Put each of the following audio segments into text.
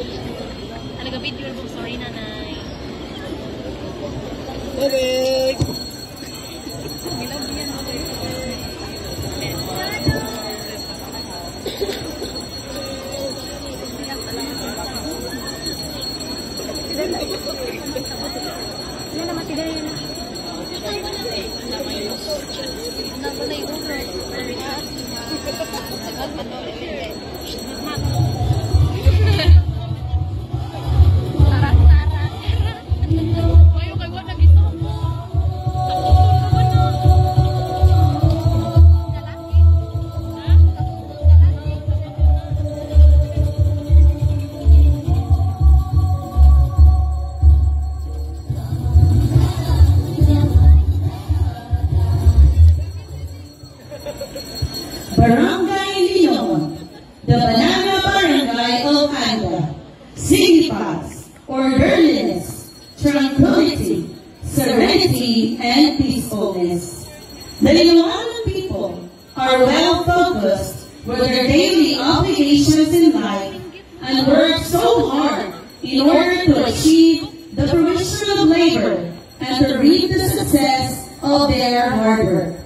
Nag-video yung sorry, nanay. Bye-bye! Nilabihan mo tayo. Yan naman, tigay na. Napa na yung sagal pa daw rin. Barangay Leon, the Banana Barangay of Anda, signifies orderliness, tranquility, serenity, and peacefulness. The Leonan people are well focused with their daily obligations in life and work so hard in order to achieve the provision of labor and to reap the success of their hard work.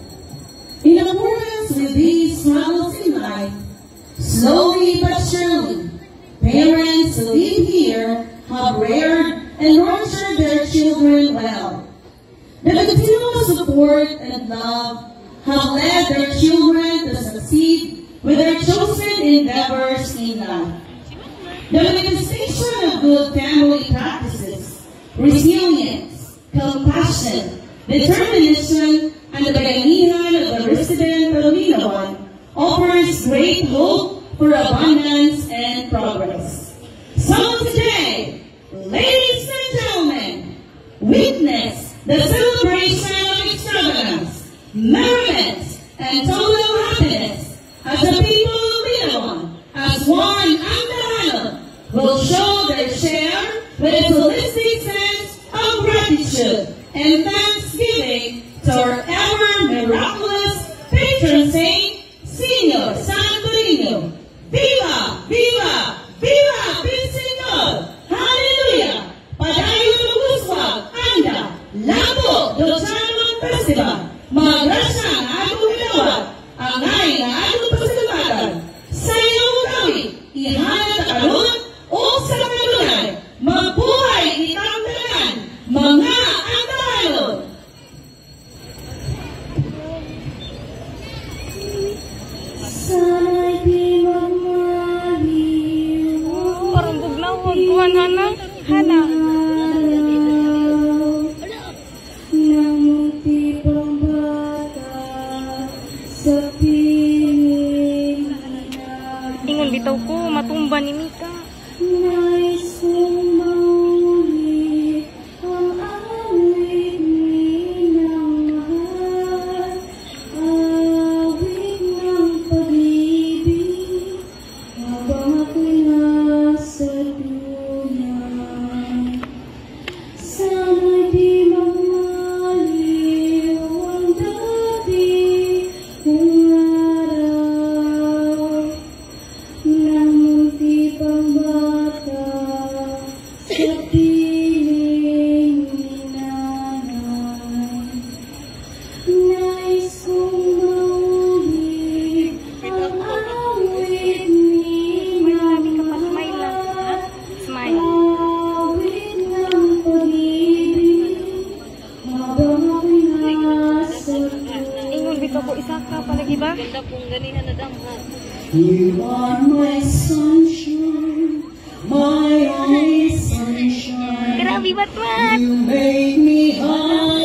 In accordance with these struggles in life, slowly but surely, parents who live here have reared and nurtured their children well. The continual support and love have led their children to succeed with their chosen endeavors in life. The manifestation of good family practices, resilience, compassion, determination, and the bayanihan of the resident of Leon offers great hope for abundance and progress. So today, ladies and gentlemen, witness the celebration of extravagance, merriment, and total happiness as the people of Leon, as one Andahano, will show their share with a holistic sense of gratitude and thanksgiving to our ever miraculous patron saint, Señor Santo Niño. Viva! Viva! Viva! Pinsinol! Hallelujah! Padayon ng Guswag, Anda, Labo, Dosanong Festival, mga grasyang atong ginawa, ang ngayon na atong pasalamatan, sa iyong gawin, ihanat na karoon, o sa kanunay, magbuhay itang tanan, mga Andahano. Sana'y di magmaliw. Parang bugnaw, huwag kuhan, Hana. Hana. Namuti pang bata sa piling na Ingon bitaw ko, matumba ni Mika. may sumaulit ang awit ng mahal, awit ng pag-ibig, habang ako'y nasa duyan. Sana'y di magmaliw ang dati kong araw, namunti pang bata sa piling ni nanay. Nais kong maulit ang awit ni mama, Smile. awit ng pag-ibig, habang ako'y nasa Ingon bitaw ko, isa ka palagi ba? Ganda pong ganihan na damha. You are my sunshine, my only sunshine. Grabe, Batman! You make me high